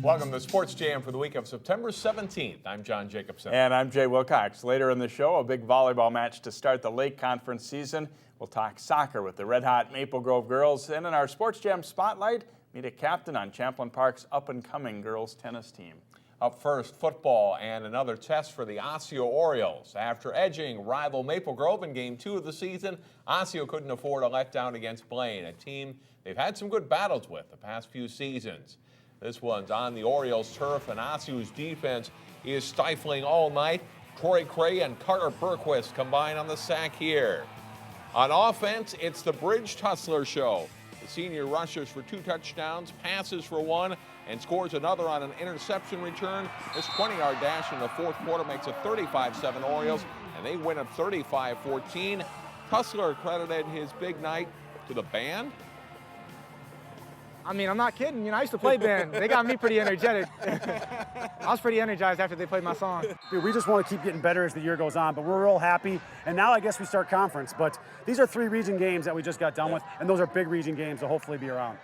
Welcome to Sports Jam for the week of September 17th. I'm John Jacobson. And I'm Jay Wilcox. Later in the show, a big volleyball match to start the Lake Conference season. We'll talk soccer with the red-hot Maple Grove girls. And in our Sports Jam Spotlight, meet a captain on Champlin Park's up-and-coming girls tennis team. Up first, football and another test for the Osseo Orioles. After edging rival Maple Grove in Game 2 of the season, Osseo couldn't afford a letdown against Blaine, a team they've had some good battles with the past few seasons. This one's on the Orioles' turf, and Osceo's defense is stifling all night. Troy Cray and Carter Berquist combine on the sack here. On offense, it's the Bridge Tussler show. The senior rushes for 2 touchdowns, passes for 1, and scores another on an interception return. This 20-yard dash in the fourth quarter makes it 35-7 Orioles, and they win at 35-14. Tussler credited his big night to the band. I mean, I'm not kidding. I used to play band. They got me pretty energetic. I was pretty energized after they played my song. Dude, we just want to keep getting better as the year goes on, but we're real happy. And now I guess we start conference. But these are 3 region games that we just got done with, and those are big region games to hopefully be around.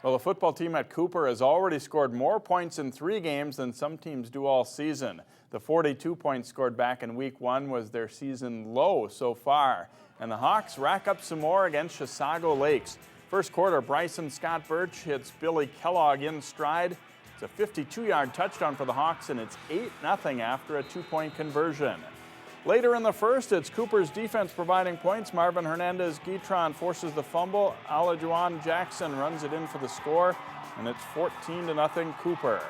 Well, the football team at Cooper has already scored more points in 3 games than some teams do all season. The 42 points scored back in Week 1 was their season low so far. And the Hawks rack up some more against Chisago Lakes. First quarter, Bryson Scott Birch hits Billy Kellogg in stride. It's a 52-yard touchdown for the Hawks, and it's 8-0 after a 2-point conversion. Later in the first, it's Cooper's defense providing points. Marvin Hernandez-Guitron forces the fumble. Alajuan Jackson runs it in for the score, and it's 14-0 Cooper.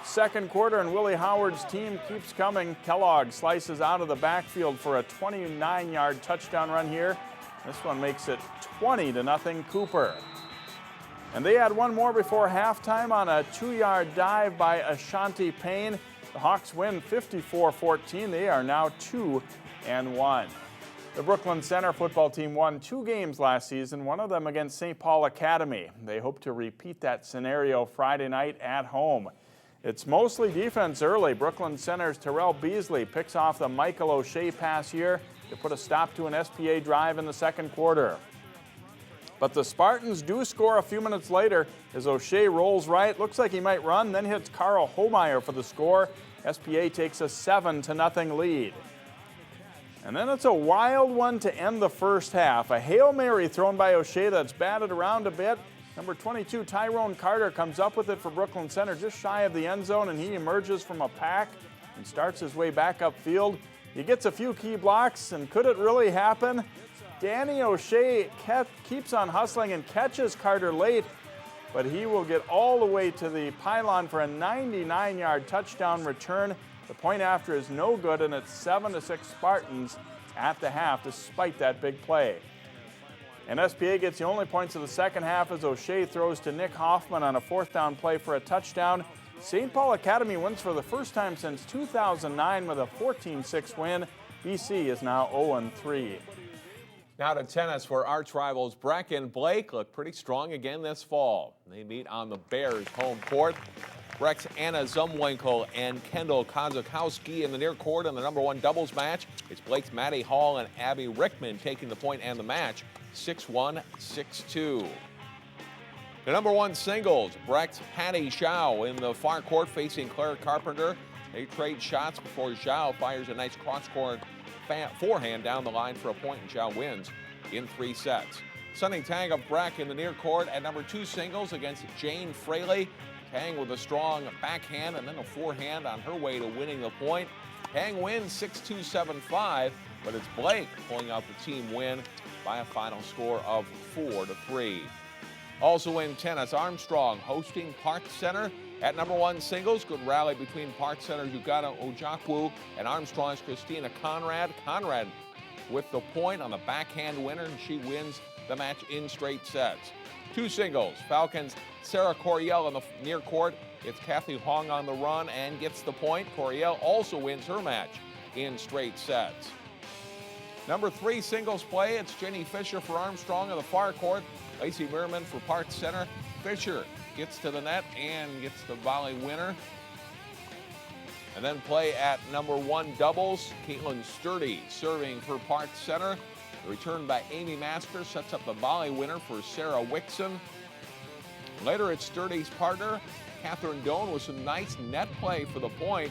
Second quarter, and Willie Howard's team keeps coming. Kellogg slices out of the backfield for a 29-yard touchdown run here. This one makes it 20-0 Cooper. And they had one more before halftime on a 2-yard dive by Ashanti Payne. The Hawks win 54-14. They are now 2-1. The Brooklyn Center football team won 2 games last season, one of them against St. Paul Academy. They hope to repeat that scenario Friday night at home. It's mostly defense early. Brooklyn Center's Terrell Beasley picks off the Michael O'Shea pass here to put a stop to an SPA drive in the second quarter. But the Spartans do score a few minutes later as O'Shea rolls right. Looks like he might run, then hits Carl Homeyer for the score. SPA takes a 7-0 lead. And then it's a wild one to end the first half. A Hail Mary thrown by O'Shea that's batted around a bit. Number 22, Tyrone Carter, comes up with it for Brooklyn Center just shy of the end zone, and he emerges from a pack and starts his way back upfield. He gets a few key blocks, and could it really happen? Danny O'Shea keeps on hustling and catches Carter late, but he will get all the way to the pylon for a 99-yard touchdown return. The point after is no good, and it's 7-6 Spartans at the half despite that big play. And SPA gets the only points of the second half as O'Shea throws to Nick Hoffman on a 4th down play for a touchdown. St. Paul Academy wins for the first time since 2009 with a 14-6 win. BC is now 0-3. Now to tennis, where arch rivals Breck and Blake look pretty strong again this fall. They meet on the Bears' home court. Breck's Anna Zumwinkle and Kendall Kozakowski in the near court in the number 1 doubles match. It's Blake's Maddie Hall and Abby Rickman taking the point and the match, 6-1, 6-2. The number 1 singles, Breck's Patty Zhao in the far court facing Claire Carpenter. They trade shots before Zhao fires a nice cross-court forehand down the line for a point, and Zhao wins in 3 sets. Sunny Tang of Breck in the near court at number 2 singles against Jane Fraley. Tang with a strong backhand and then a forehand on her way to winning the point. Tang wins 6-2, 7-5, but it's Blake pulling out the team win by a final score of 4-3. Also in tennis, Armstrong hosting Park Center at number 1 singles. Good rally between Park Center's Yugata Ojakwu and Armstrong's Christina Conrad. Conrad with the point on the backhand winner, and she wins the match in straight sets. 2 singles, Falcons' Sarah Coriel in the near court. It's Kathy Hong on the run and gets the point. Coriel also wins her match in straight sets. Number 3 singles play, it's Jenny Fisher for Armstrong in the far court. Lacey Merriman for Park Center. Fisher gets to the net and gets the volley winner. And then play at number 1 doubles, Caitlin Sturdy serving for Park Center. The return by Amy Masters sets up the volley winner for Sarah Wixon. Later, it's Sturdy's partner, Catherine Doan, with some nice net play for the point.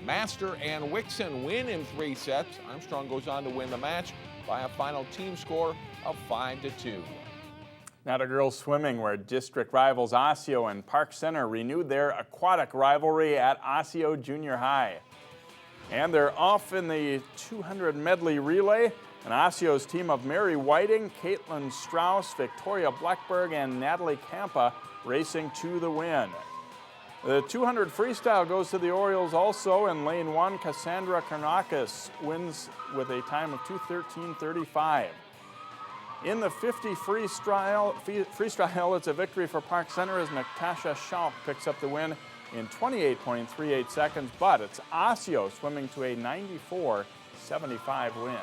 Master and Wixon win in 3 sets. Armstrong goes on to win the match by a final team score of 5-2. Now to girls swimming, where district rivals Osseo and Park Center renewed their aquatic rivalry at Osseo Junior High. And they're off in the 200 medley relay. And Osceo's team of Mary Whiting, Caitlin Strauss, Victoria Blackberg, and Natalie Campa racing to the win. The 200 freestyle goes to the Orioles also. In lane 1, Cassandra Karnakis wins with a time of 2:13.35. In the 50 freestyle, it's a victory for Park Center as Natasha Schauk picks up the win in 28.38 seconds, but it's Osseo swimming to a 94-75 win.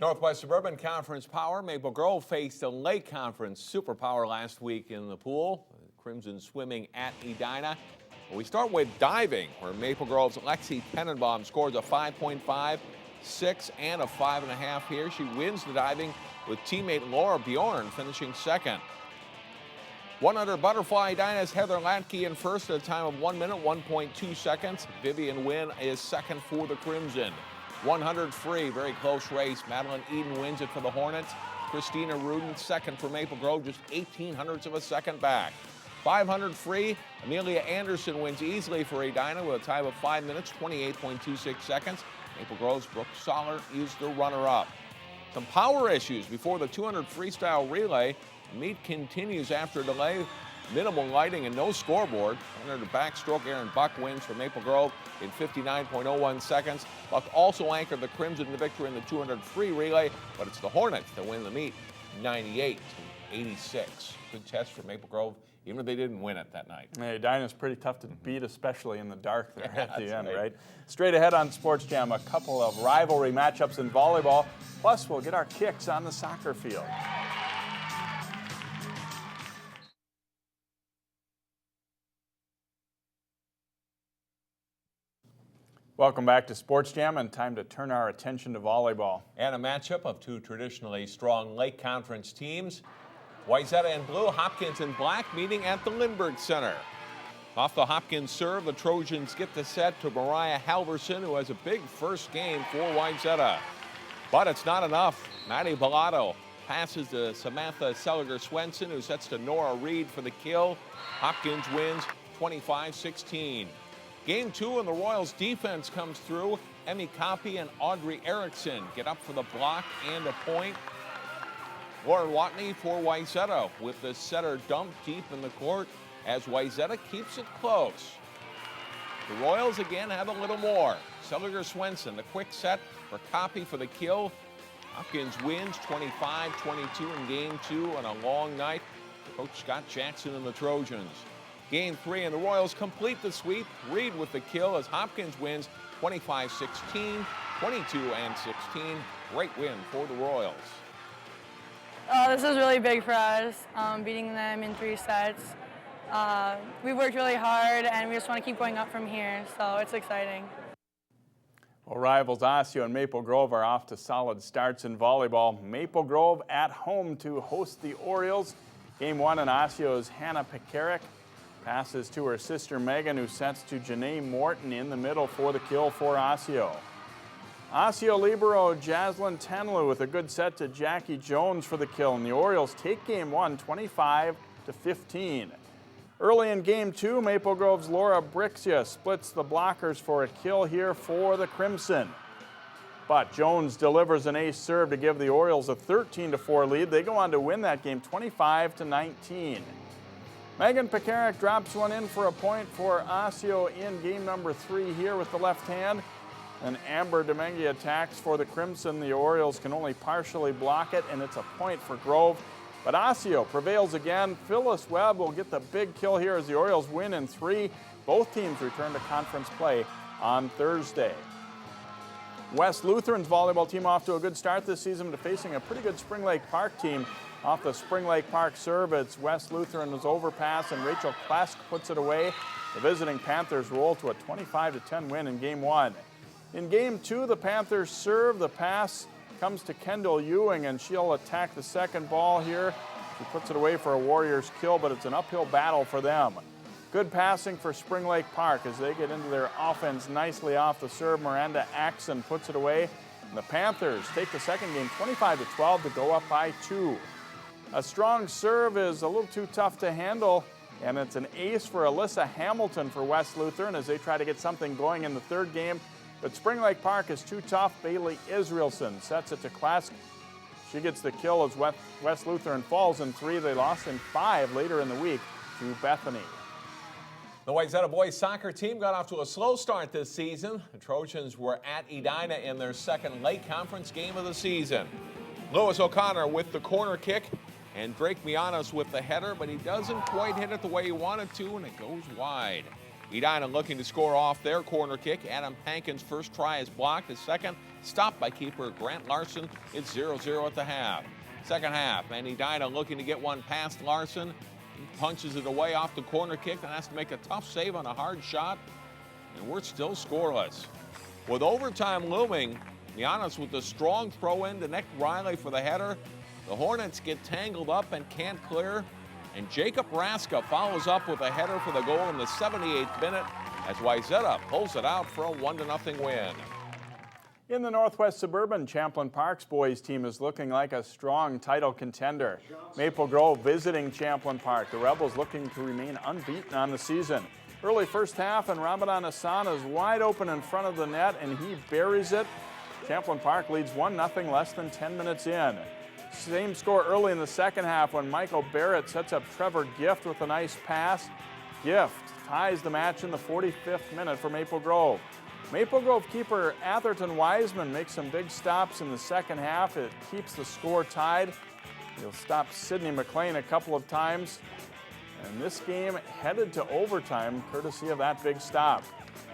Northwest Suburban Conference Power. Maple Grove faced a Lake Conference Super Power last week in the pool. Crimson swimming at Edina. We start with diving, where Maple Grove's Lexi Tenenbaum scores a 5.5, 6, and a 5.5 here. She wins the diving with teammate Laura Bjorn finishing second. 100 butterfly, Edina's Heather Latke in first at a time of 1 minute, 1.2 seconds. Vivian Wynn is second for the Crimson. 100 free, very close race. Madeline Eden wins it for the Hornets. Christina Rudin second for Maple Grove, just 0.18 of a second back. 500 free, Amelia Anderson wins easily for Edina with a time of 5 minutes, 28.26 seconds. Maple Grove's Brooke Soller is the runner-up. Some power issues before the 200 freestyle relay. The meet continues after a delay. Minimal lighting and no scoreboard. 100 backstroke, Aaron Buck wins for Maple Grove in 59.01 seconds. Buck also anchored the Crimson in the victory in the 200 free relay, but it's the Hornets that win the meet 98-86. Good test for Maple Grove, even if they didn't win it that night. Hey, Edina's pretty tough to beat, especially in the dark there at the end, right? Straight ahead on Sports Jam, a couple of rivalry matchups in volleyball, plus we'll get our kicks on the soccer field. Welcome back to Sports Jam, and time to turn our attention to volleyball. And a matchup of two traditionally strong Lake Conference teams. Wayzata in blue, Hopkins in black, meeting at the Lindbergh Center. Off the Hopkins serve, the Trojans get the set to Mariah Halverson, who has a big first game for Wayzata. But it's not enough. Maddie Bellato passes to Samantha Seliger-Swenson, who sets to Nora Reed for the kill. Hopkins wins 25-16. Game 2, and the Royals defense comes through. Emmy Copy and Audrey Erickson get up for the block and a point. Lauren Watney for Wayzata with the setter dumped deep in the court as Wayzata keeps it close. The Royals again have a little more. Seliger-Swenson, the quick set for Copy for the kill. Hopkins wins 25-22 in Game 2 on a long night. Coach Scott Jackson and the Trojans. Game 3, and the Royals complete the sweep. Reed with the kill as Hopkins wins 25-16, 22-16. Great win for the Royals. This is really big for us, beating them in 3 sets. We worked really hard, and we just want to keep going up from here, so it's exciting. Well, rivals Osseo and Maple Grove are off to solid starts in volleyball. Maple Grove at home to host the Orioles. Game 1, and Osceo's Hannah Pekarik passes to her sister Megan, who sets to Janae Morton in the middle for the kill for Osseo. Osseo libero Jaslyn Tenlu with a good set to Jackie Jones for the kill, and the Orioles take Game 1 25-15. Early in Game 2, Maple Grove's Laura Brixia splits the blockers for a kill here for the Crimson. But Jones delivers an ace serve to give the Orioles a 13-4 lead. They go on to win that game 25-19. Megan Pekarik drops one in for a point for Osseo in game number 3 here with the left hand. And Amber Domengi attacks for the Crimson. The Orioles can only partially block it, and it's a point for Grove. But Osseo prevails again. Phyllis Webb will get the big kill here as the Orioles win in 3. Both teams return to conference play on Thursday. West Lutheran's volleyball team off to a good start this season, facing a pretty good Spring Lake Park team. Off the Spring Lake Park serve, it's West Lutheran's overpass, and Rachel Klesk puts it away. The visiting Panthers roll to a 25-10 win in Game 1. In Game 2, the Panthers serve. The pass comes to Kendall Ewing, and she'll attack the second ball here She puts it away for a Warriors kill, but it's an uphill battle for them. Good passing for Spring Lake Park as they get into their offense nicely off the serve. Miranda Axon puts it away. And the Panthers take the second game 25-12 to go up by 2. A strong serve is a little too tough to handle, and it's an ace for Alyssa Hamilton for West Lutheran as they try to get something going in the third game. But Spring Lake Park is too tough. Bailey Israelson sets it to Klesk. She gets the kill as West Lutheran falls in 3. They lost in 5 later in the week to Bethany. The Wayzata boys soccer team got off to a slow start this season. The Trojans were at Edina in their second late conference game of the season. Lewis O'Connor with the corner kick and Drake Mianos with the header, but he doesn't quite hit it the way he wanted to, and it goes wide. Edina looking to score off their corner kick. Adam Pankin's first try is blocked. His second stopped by keeper Grant Larson. It's 0-0 at the half. Second half, and Edina looking to get one past Larson. He punches it away off the corner kick and has to make a tough save on a hard shot, and we're still scoreless. With overtime looming, Mianos with the strong throw-in to Nick Riley for the header. The Hornets get tangled up and can't clear, and Jacob Raska follows up with a header for the goal in the 78th minute as Wayzata pulls it out for a 1-0 win. In the Northwest Suburban, Champlin Park's boys team is looking like a strong title contender. Maple Grove visiting Champlin Park. The Rebels looking to remain unbeaten on the season. Early first half, and Ramadan Hassan is wide open in front of the net, and he buries it. Champlin Park leads 1-0 less than 10 minutes in. Same score early in the second half when Michael Barrett sets up Trevor Gift with a nice pass. Gift ties the match in the 45th minute for Maple Grove. Maple Grove keeper Atherton Wiseman makes some big stops in the second half. It keeps the score tied. He'll stop Sidney McLean a couple of times. And this game headed to overtime courtesy of that big stop.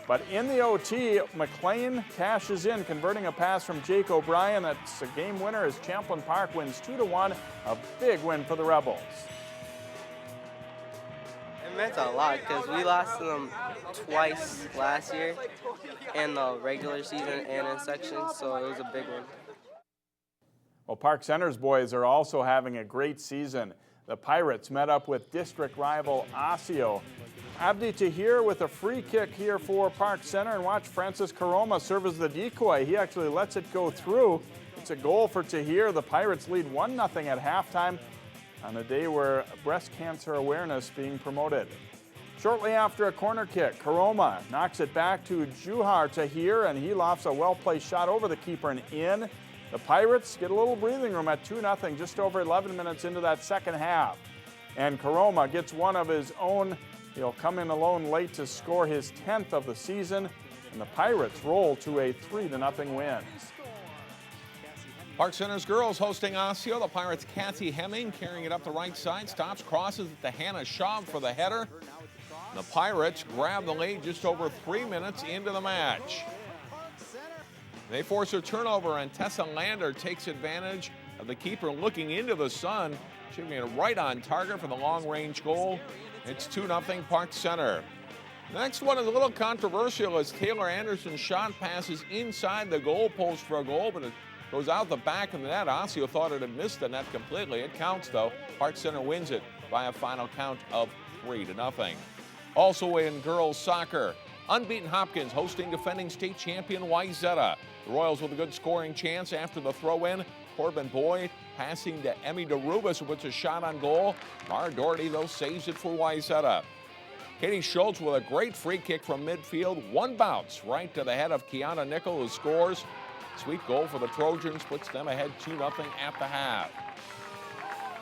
But in the OT, McLean cashes in, converting a pass from Jake O'Brien. That's a game winner as Champlin Park wins 2-1. A big win for the Rebels. It meant a lot because we lost to them twice last year in the regular season and in sections, so it was a big win. Well, Park Center's boys are also having a great season. The Pirates met up with district rival Osseo. Abdi Tahir with a free kick here for Park Center, and watch Francis Karoma serve as the decoy. He actually lets it go through. It's a goal for Tahir. The Pirates lead 1-0 at halftime on a day where breast cancer awareness being promoted. Shortly after a corner kick, Karoma knocks it back to Juhar Tahir, and he lofts a well-placed shot over the keeper and in. The Pirates get a little breathing room at 2-0 just over 11 minutes into that second half. And Karoma gets one of his own. He'll come in alone late to score his 10th of the season, and the Pirates roll to a 3-0 win. Park Center's girls hosting Osseo. The Pirates' Kathy Hemming carrying it up the right side, stops, crosses it to Hannah Schaub for the header. The Pirates grab the lead just over 3 minutes into the match. They force a turnover, and Tessa Lander takes advantage of the keeper looking into the sun. She made it right on target for the long-range goal. It's 2-0 Park Center. The next one is a little controversial as Taylor Anderson's shot passes inside the goal post for a goal, but it goes out the back of the net. Osseo thought it had missed the net completely. It counts, though. Park Center wins it by a final count of 3-0. Also in girls soccer, unbeaten Hopkins hosting defending state champion Wayzata. The Royals with a good scoring chance after the throw-in. Corbin Boyd passing to Emmy DeRubis, who puts a shot on goal. Mara Doherty, though, saves it for Wayzata. Katie Schultz with a great free kick from midfield. One bounce right to the head of Kiana Nickel, who scores. Sweet goal for the Trojans, puts them ahead 2-0 at the half.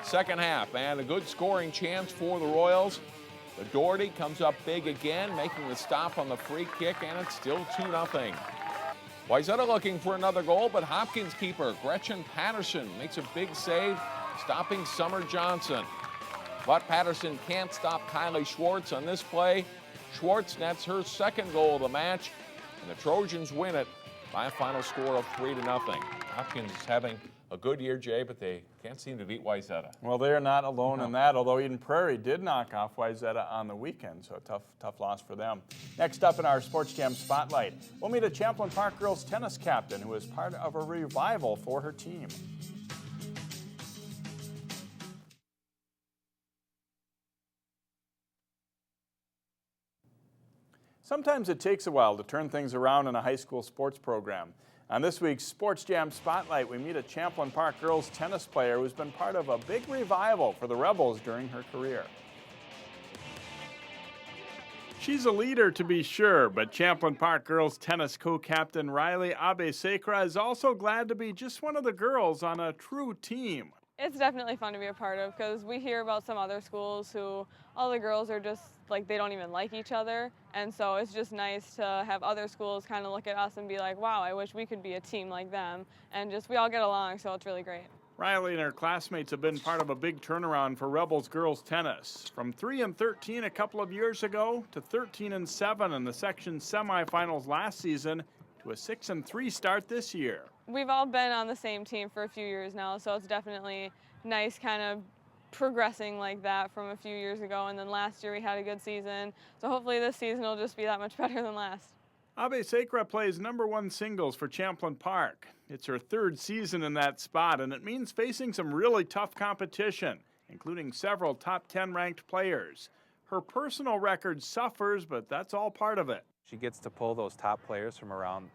Second half, and a good scoring chance for the Royals. The Doherty comes up big again, making the stop on the free kick, and it's still 2-0. Wayzata looking for another goal, but Hopkins keeper Gretchen Patterson makes a big save, stopping Summer Johnson. But Patterson can't stop Kylie Schwartz on this play. Schwartz nets her second goal of the match, and the Trojans win it by a final score of 3-0. Hopkins is having a good year, Jay, but they can't seem to beat Wayzata. Well, they're not alone in that, although Eden Prairie did knock off Wayzata on the weekend, so a tough loss for them. Next up in our Sports Jam Spotlight, we'll meet a Champlin Park girls tennis captain who is part of a revival for her team. Sometimes it takes a while to turn things around in a high school sports program. On this week's Sports Jam Spotlight, we meet a Champlin Park girls tennis player who's been part of a big revival for the Rebels during her career. She's a leader, to be sure, but Champlin Park girls tennis co-captain Riley Abeyesekera is also glad to be just one of the girls on a true team. It's definitely fun to be a part of because we hear about some other schools who all the girls are just like they don't even like each other, and so it's just nice to have other schools kind of look at us and be like, wow, I wish we could be a team like them, and just we all get along, so it's really great. Riley and her classmates have been part of a big turnaround for Rebels girls tennis. From 3-13 a couple of years ago to 13-7 in the section semifinals last season to a 6-3 start this year. We've all been on the same team for a few years now, so it's definitely nice kind of progressing like that from a few years ago, and then last year we had a good season, so hopefully this season will just be that much better than last. Abeyesekera plays #1 singles for Champlin Park. It's her third season in that spot, and it means facing some really tough competition, including several top 10 ranked players. Her personal record suffers, but that's all part of it. She gets to pull those top players from around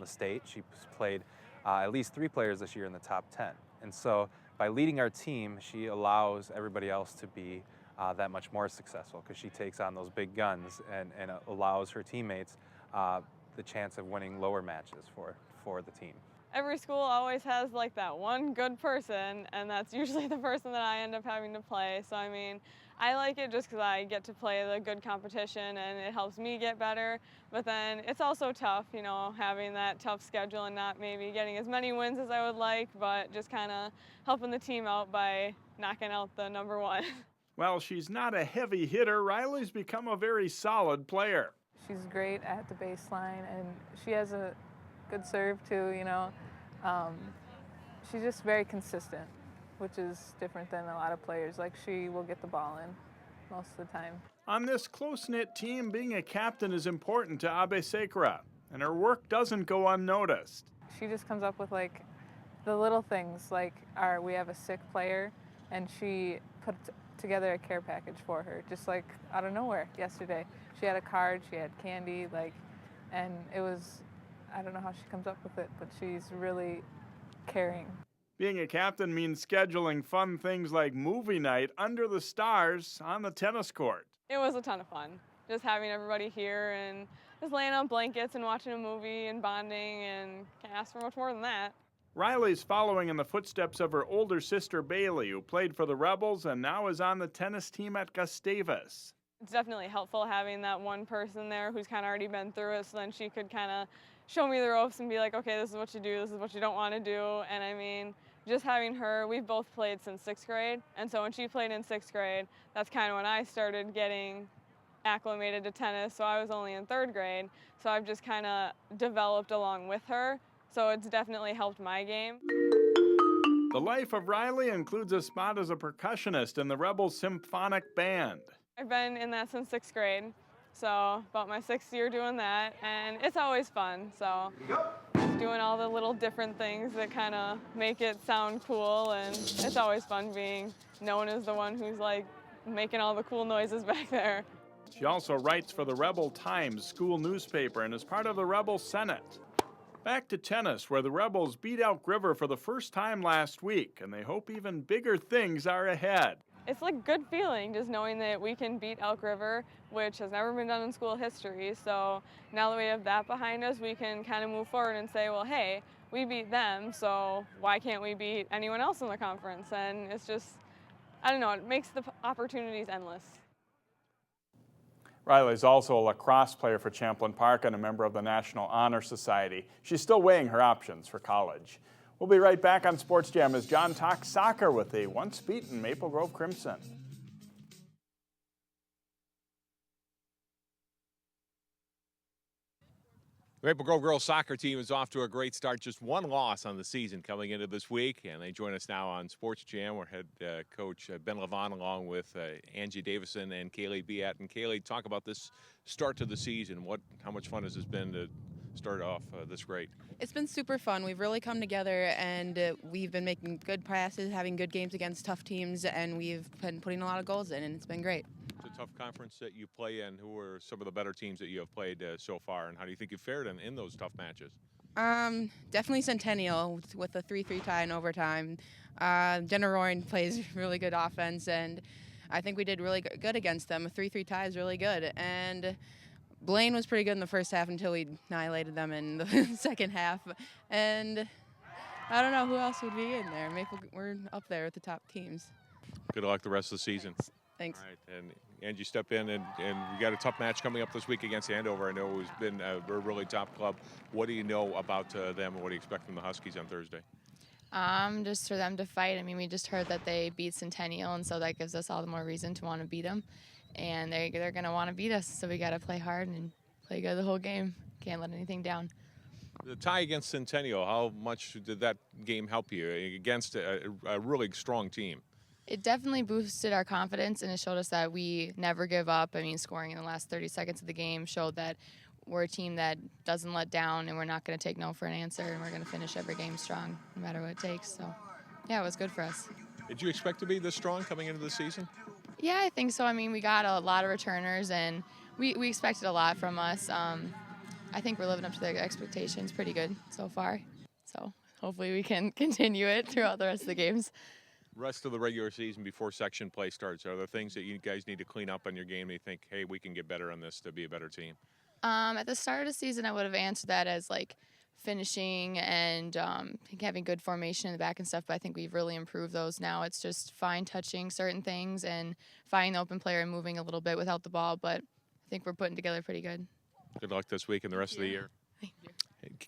the state. She's played at least 3 players this year in the top 10. And so by leading our team, she allows everybody else to be that much more successful because she takes on those big guns and allows her teammates the chance of winning lower matches for the team. Every school always has like that one good person, and that's usually the person that I end up having to play. So I mean, I like it just because I get to play the good competition and it helps me get better. But then it's also tough, you know, having that tough schedule and not maybe getting as many wins as I would like, but just kind of helping the team out by knocking out the #1. While she's not a heavy hitter, Riley's become a very solid player. She's great at the baseline, and she has a good serve too, you know. She's just very consistent, which is different than a lot of players. Like, she will get the ball in most of the time. On this close-knit team, being a captain is important to Abeyesekera, and her work doesn't go unnoticed. She just comes up with like the little things, like we have a sick player, and she put together a care package for her, just like out of nowhere yesterday. She had a card, she had candy, and it was, I don't know how she comes up with it, but she's really caring. Being a captain means scheduling fun things like movie night under the stars on the tennis court. It was a ton of fun, just having everybody here and just laying on blankets and watching a movie and bonding, and can't ask for much more than that. Riley's following in the footsteps of her older sister Bailey, who played for the Rebels and now is on the tennis team at Gustavus. It's definitely helpful having that one person there who's kind of already been through it, so then she could kind of show me the ropes and be like, okay, this is what you do, this is what you don't want to do. And I mean, just having her, we've both played since 6th grade, and so when she played in 6th grade, that's kind of when I started getting acclimated to tennis, so I was only in 3rd grade, so I've just kind of developed along with her, so it's definitely helped my game. The life of Riley includes a spot as a percussionist in the Rebels Symphonic Band. I've been in that since 6th grade, so about my 6th year doing that, and it's always fun, so doing all the little different things that kind of make it sound cool, and it's always fun being known as the one who's like making all the cool noises back there. She also writes for the Rebel Times school newspaper and is part of the Rebel Senate. Back to tennis, where the Rebels beat Elk River for the first time last week, and they hope even bigger things are ahead. It's like a good feeling just knowing that we can beat Elk River, which has never been done in school history. So now that we have that behind us, we can kind of move forward and say, well, hey, we beat them, so why can't we beat anyone else in the conference? And it's just, I don't know, it makes the opportunities endless. Riley's also a lacrosse player for Champlin Park and a member of the National Honor Society. She's still weighing her options for college. We'll be right back on Sports Jam as John talks soccer with the once beaten Maple Grove Crimson. The Maple Grove girls soccer team is off to a great start. Just one loss on the season coming into this week, and they join us now on Sports Jam. We're head coach Ben Levon along with Angie Davison and Kaylee Beat. And Kaylee, talk about this start to the season. How much fun has this been to start off this great? It's been super fun. We've really come together, and we've been making good passes, having good games against tough teams, and we've been putting a lot of goals in, and it's been great. So tough conference that you play in. Who are some of the better teams that you have played so far, and how do you think you fared in those tough matches? Definitely Centennial with a 3-3 tie in overtime. Jenna Royne plays really good offense, and I think we did really good against them. A 3-3 tie is really good, and Blaine was pretty good in the first half until we annihilated them in the second half. And I don't know who else would be in there. We're up there with the top teams. Good luck the rest of the season. Thanks. All right, and Angie, step in, and you got a tough match coming up this week against Andover. I know it's been a really top club. What do you know about them, and what do you expect from the Huskies on Thursday? Just for them to fight. I mean, we just heard that they beat Centennial, and so that gives us all the more reason to want to beat them. And they're going to want to beat us, so we got to play hard and play good the whole game. Can't let anything down. The tie against Centennial, how much did that game help you against a really strong team? It definitely boosted our confidence, and it showed us that we never give up. I mean, scoring in the last 30 seconds of the game showed that we're a team that doesn't let down, and we're not going to take no for an answer, and we're going to finish every game strong, no matter what it takes. So, yeah, it was good for us. Did you expect to be this strong coming into the season? Yeah, I think so. I mean, we got a lot of returners, and we expected a lot from us. I think we're living up to their expectations pretty good so far. So hopefully we can continue it throughout the rest of the games. Rest of the regular season before section play starts, are there things that you guys need to clean up on your game? You think, hey, we can get better on this to be a better team? At the start of the season, I would have answered that as like finishing and having good formation in the back and stuff, but I think we've really improved those now. It's just fine touching certain things and finding the open player and moving a little bit without the ball, but I think we're putting together pretty good. Good luck this week and the rest of the year. Thank you.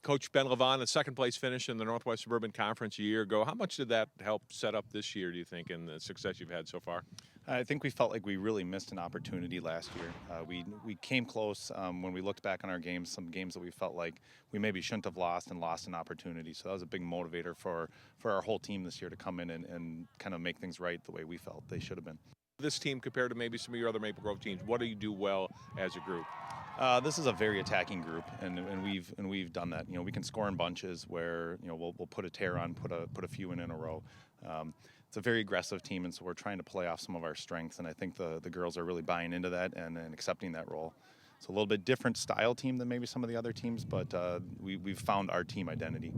Coach Ben Levon, a second-place finish in the Northwest Suburban Conference a year ago. How much did that help set up this year, do you think, in the success you've had so far? I think we felt like we really missed an opportunity last year. We came close when we looked back on our games, some games that we felt like we maybe shouldn't have lost and lost an opportunity. So that was a big motivator for our whole team this year to come in and kind of make things right the way we felt they should have been. This team compared to maybe some of your other Maple Grove teams, what do you do well as a group? This is a very attacking group, and we've done that. You know, we can score in bunches where we'll put a tear on, put a few in a row. It's a very aggressive team, and so we're trying to play off some of our strengths, and I think the girls are really buying into that and accepting that role. It's a little bit different style team than maybe some of the other teams, but we've found our team identity.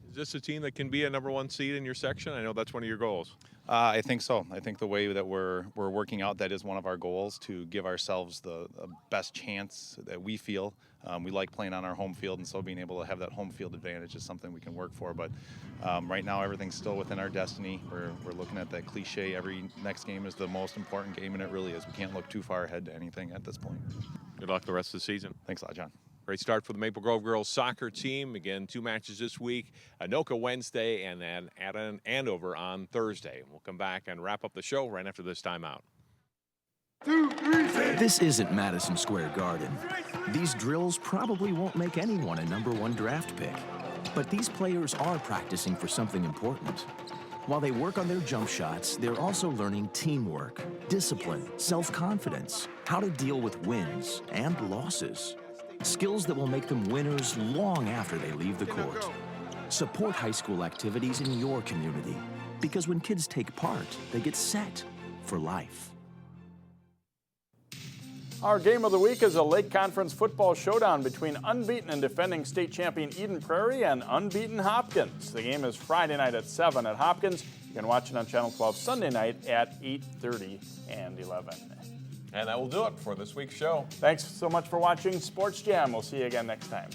Is this a team that can be a #1 seed in your section? I know that's one of your goals. I think so. I think the way that we're working out, that is one of our goals, to give ourselves the best chance that we feel. We like playing on our home field, and so being able to have that home field advantage is something we can work for. But right now, everything's still within our destiny. We're looking at that cliche, every next game is the most important game, and it really is. We can't look too far ahead to anything at this point. Good luck the rest of the season. Thanks a lot, John. Great start for the Maple Grove girls soccer team. Again, 2 matches this week, Anoka Wednesday and then Andover on Thursday. We'll come back and wrap up the show right after this timeout. This isn't Madison Square Garden. These drills probably won't make anyone a #1 draft pick. But these players are practicing for something important. While they work on their jump shots, they're also learning teamwork, discipline, self-confidence, how to deal with wins and losses. Skills that will make them winners long after they leave the court. Support high school activities in your community, because when kids take part, they get set for life. Our game of the week is a Lake Conference football showdown between unbeaten and defending state champion Eden Prairie and unbeaten Hopkins. The game is Friday night at 7 at Hopkins. You can watch it on Channel 12 Sunday night at 8:30 and 11. And that will do it for this week's show. Thanks so much for watching Sports Jam. We'll see you again next time.